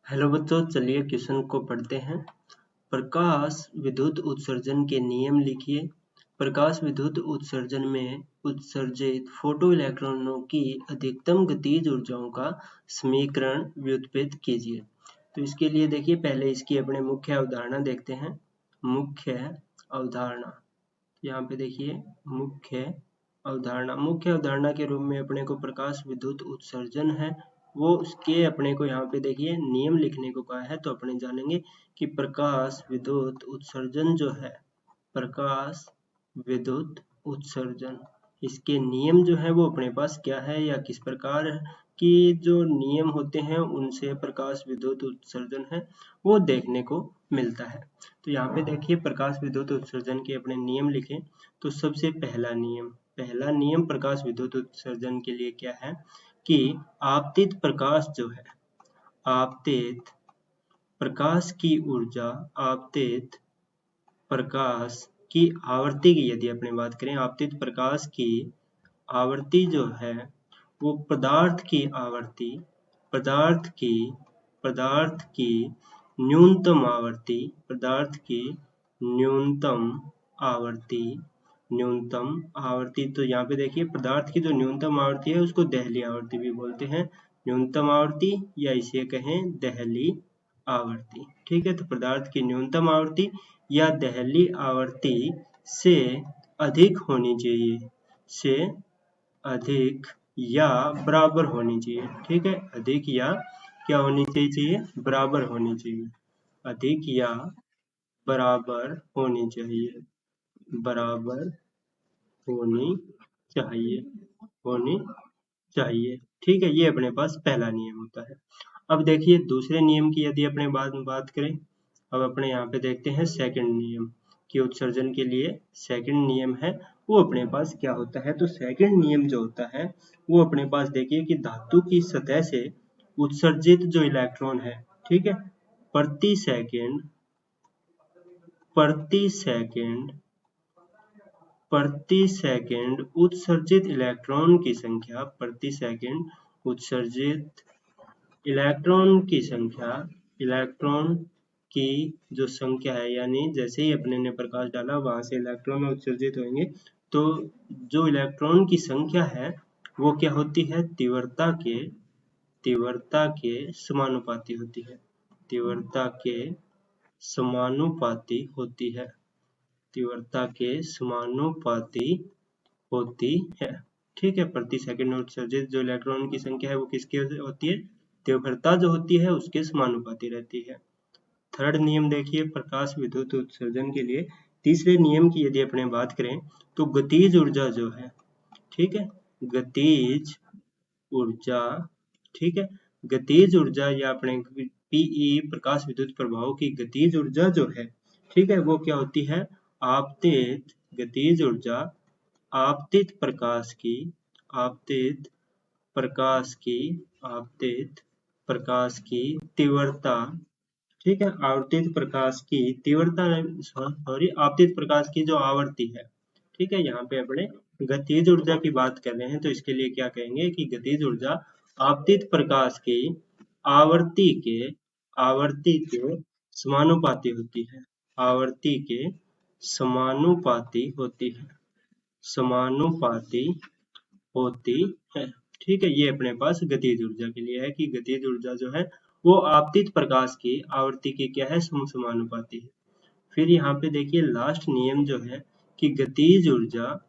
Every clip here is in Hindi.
हेलो बच्चों, चलिए क्वेश्चन को पढ़ते हैं। प्रकाश विद्युत उत्सर्जन के नियम लिखिए। प्रकाश विद्युत उत्सर्जन में उत्सर्जित फोटो इलेक्ट्रॉनों की अधिकतम गतिज ऊर्जाओं का समीकरण व्युत्पन्न कीजिए। तो इसके लिए देखिए, पहले इसकी अपने मुख्य अवधारणा देखते हैं। मुख्य अवधारणा, यहाँ पे देखिए मुख्य अवधारणा के रूप में अपने को प्रकाश विद्युत उत्सर्जन है वो उसके अपने को यहाँ पे देखिए नियम लिखने को कहा है। तो अपने जानेंगे कि प्रकाश विद्युत उत्सर्जन जो है, प्रकाश विद्युत उत्सर्जन, इसके नियम जो है वो अपने पास क्या है या किस प्रकार की जो नियम होते हैं उनसे प्रकाश विद्युत उत्सर्जन है वो देखने को मिलता है। तो यहाँ पे देखिए प्रकाश विद्युत उत्सर्जन के अपने नियम लिखे। तो सबसे पहला नियम प्रकाश विद्युत उत्सर्जन के लिए क्या है कि आपतित प्रकाश जो है, आपतित प्रकाश की ऊर्जा, आपतित प्रकाश की आवृत्ति की यदि अपने बात करें, आपतित प्रकाश की आवृत्ति जो है वो पदार्थ की आवृत्ति, पदार्थ की न्यूनतम आवृत्ति, न्यूनतम आवृत्ति। तो यहाँ पे देखिए पदार्थ की जो न्यूनतम आवृत्ति है उसको देहली आवृत्ति भी बोलते हैं। न्यूनतम आवृत्ति या इसे कहें देहली आवृत्ति। ठीक है, तो पदार्थ की न्यूनतम आवृत्ति या देहली आवृत्ति से अधिक होनी चाहिए, से अधिक या बराबर होनी चाहिए। ठीक है, अधिक या क्या होनी चाहिए, बराबर होनी चाहिए। अधिक या बराबर होनी चाहिए, बराबर होनी चाहिए। ठीक है, ये अपने पास पहला नियम होता है। अब देखिए दूसरे नियम की यदि अपने बात करें, अब अपने यहाँ पे देखते हैं सेकंड नियम कि उत्सर्जन के लिए सेकंड नियम है वो अपने पास क्या होता है। तो सेकंड नियम जो होता है वो अपने पास देखिए कि धातु की सतह से उत्सर्जित जो इलेक्ट्रॉन है, ठीक है, प्रति सेकंड उत्सर्जित इलेक्ट्रॉन की संख्या, प्रति सेकंड उत्सर्जित इलेक्ट्रॉन की जो संख्या है, यानी जैसे ही अपने ने प्रकाश डाला वहां से इलेक्ट्रॉन उत्सर्जित होंगे, तो जो इलेक्ट्रॉन की संख्या है वो क्या होती है, तीव्रता के समानुपाती होती है, तीव्रता के समानुपाती होती है, तीव्रता के समानुपाती होती है। ठीक है, प्रति सेकंड उत्सर्जित जो इलेक्ट्रॉन की संख्या है वो किसकी होती है, तीव्रता जो होती है उसके समानुपाती रहती है। थर्ड नियम देखिए प्रकाश विद्युत उत्सर्जन के लिए तीसरे नियम की यदि अपने बात करें तो गतिज ऊर्जा जो है, ठीक है, गतिज ऊर्जा, ठीक है, गतिज ऊर्जा या अपने पीई प्रकाश विद्युत प्रभाव की गतिज ऊर्जा जो है, ठीक है, वो क्या होती है, आपतित गतिज ऊर्जा, आपतित प्रकाश की, आपतित प्रकाश की तीव्रता, ठीक है, आपतित प्रकाश की तीव्रता, सॉरी, आपतित प्रकाश की जो आवृत्ति है, ठीक है, यहाँ पे अपने गतिज ऊर्जा की बात कर रहे हैं तो इसके लिए क्या कहेंगे कि गतिज ऊर्जा आपतित प्रकाश की आवर्ती के समानुपाती होती है, आवर्ती के समानुपाती होती है, समानुपाती होती है। ठीक है, ये अपने पास गतिज ऊर्जा के लिए है कि गतिज ऊर्जा जो है वो आपतित प्रकाश की आवर्ती के क्या है, समानुपाती है। फिर यहाँ पे देखिए लास्ट नियम जो है कि गतिज ऊर्जा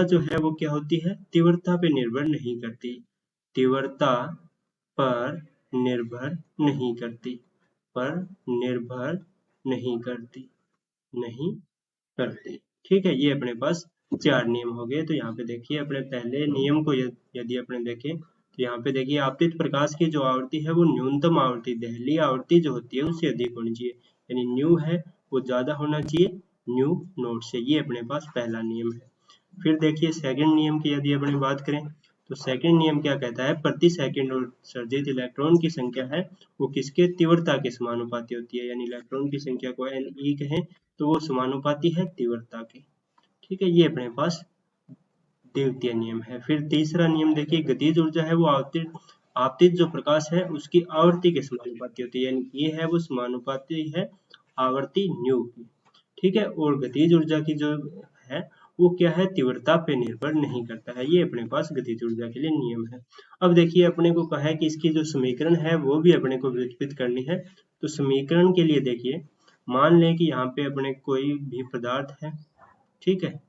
जो है वो क्या होती है, तीव्रता पे निर्भर नहीं करती, तीव्रता पर निर्भर नहीं करती, नहीं करती। ठीक है, ये अपने पास चार नियम हो गए। तो यहाँ पे देखिए अपने पहले नियम को यदि अपने देखें तो यहाँ पे देखिए आपतित प्रकाश की जो आवृत्ति है वो न्यूनतम आवृत्ति, देहली आवृत्ति जो होती है उससे अधिक होनी चाहिए, यानी न्यू है वो ज्यादा होना चाहिए न्यू नोट से। ये अपने पास पहला नियम है। फिर देखिए सेकंड नियम की यदि अपने बात करें तो सेकंड नियम क्या कहता है, प्रति सेकंड उत्सर्जित इलेक्ट्रॉन की संख्या है वो किसके, तीव्रता के समानुपाती होती है, यानी इलेक्ट्रॉन की संख्या को Ne कहें तो वो समानुपाती है तीव्रता के। ठीक है, ये अपने पास द्वितीय नियम है। फिर तीसरा नियम देखिए गतिज ऊर्जा है वो आपतित जो प्रकाश है उसकी आवर्ती के समानुपाती होती है, यानी ये है वो समानुपाती है आवर्ती न्यू की, ठीक है। और गतिज ऊर्जा की जो है वो क्या है, तीव्रता पे निर्भर नहीं करता है। ये अपने पास गतिज ऊर्जा के लिए नियम है। अब देखिए अपने को कहा है कि इसकी जो समीकरण है वो भी अपने को व्युत्पत्त करनी है। तो समीकरण के लिए देखिए, मान लें कि यहाँ पे अपने कोई भी पदार्थ है, ठीक है।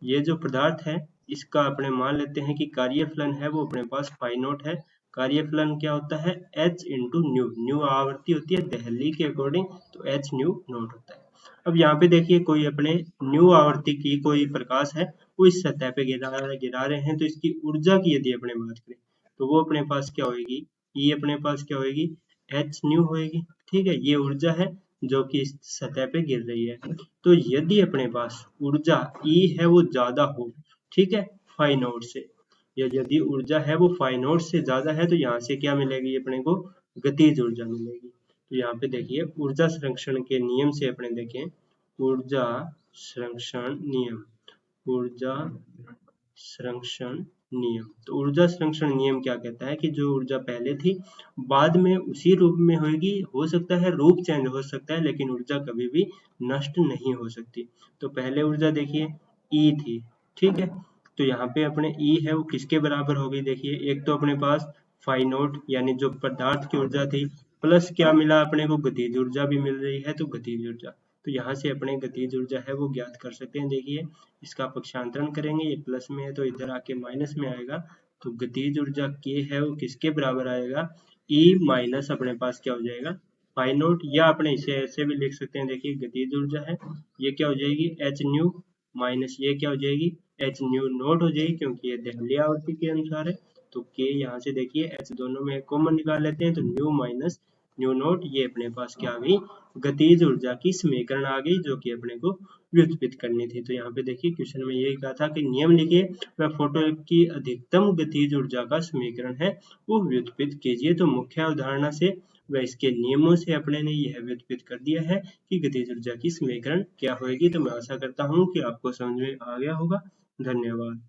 ये जो पदार्थ है इसका अपने मान लेते हैं कि कार्यफलन है वो अपने पास फाई नॉट है। कार्यफलन क्या होता है, h इंटू न्यू, न्यू आवर्ती होती है देहली के अकॉर्डिंग, तो h न्यू नॉट होता है। अब यहाँ पे देखिए कोई अपने न्यू आवर्ती की कोई प्रकाश है वो इस सतह पे गिरा रहे हैं, तो इसकी ऊर्जा की यदि अपने बात करें तो वो अपने पास क्या होगी, ये अपने पास क्या होगी, h न्यू होगी, ठीक है। ये ऊर्जा है जो कि इस सतह पे गिर रही है। तो यदि अपने पास ऊर्जा E है वो ज्यादा हो, ठीक है, फाई नॉट से, या यदि ऊर्जा है वो फाई नॉट से ज्यादा है, तो यहाँ से क्या मिलेगी अपने को, गतिज ऊर्जा मिलेगी। तो यहाँ पे देखिए ऊर्जा संरक्षण के नियम से अपने देखें, ऊर्जा संरक्षण नियम, ऊर्जा संरक्षण नियम। तो ऊर्जा संरक्षण नियम क्या कहता है कि जो ऊर्जा पहले थी बाद में उसी रूप में होगी, हो सकता है रूप चेंज हो सकता है लेकिन ऊर्जा कभी भी नष्ट नहीं हो सकती। तो पहले ऊर्जा देखिए E थी, ठीक है। तो यहाँ पे अपने E है वो किसके बराबर होगी, देखिए एक तो अपने पास फाई नॉट यानी जो पदार्थ की ऊर्जा थी, प्लस क्या मिला अपने को, गतिज ऊर्जा भी मिल रही है, तो गतिज ऊर्जा। तो यहाँ से अपने गतिज ऊर्जा है वो ज्ञात कर सकते हैं। देखिए इसका पक्षांतरण करेंगे, ये प्लस में है तो इधर आके माइनस में आएगा, तो गतिज ऊर्जा के है वो किसके बराबर आएगा, E माइनस अपने पास क्या हो जाएगा, पाई नॉट, या अपने इसे ऐसे भी लिख सकते हैं। देखिए गतिज ऊर्जा है ये क्या हो जाएगी, एच न्यू माइनस ये क्या हो जाएगी, एच न्यू नॉट हो जाएगी, क्योंकि ये देहली आवृत्ति के अनुसार है। तो के यहाँ से देखिए एच दोनों में कॉमन निकाल लेते हैं, तो न्यू माइनस न्यू नॉट, ये अपने पास क्या आ गई, गतिज ऊर्जा की समीकरण आ गई जो कि अपने को व्युत्पत्त करनी थी। तो यहाँ पे देखिए क्वेश्चन में यही कहा था कि नियम लिखिए व फोटो की अधिकतम गतिज ऊर्जा का समीकरण है वो व्युत्पत्त कीजिए। तो मुख्य अवधारणा से व इसके नियमों से अपने ने यह व्युत्पत्त कर दिया है कि गतिज ऊर्जा की समीकरण क्या होगी। तो मैं आशा करता हूँ कि आपको समझ में आ गया होगा। धन्यवाद।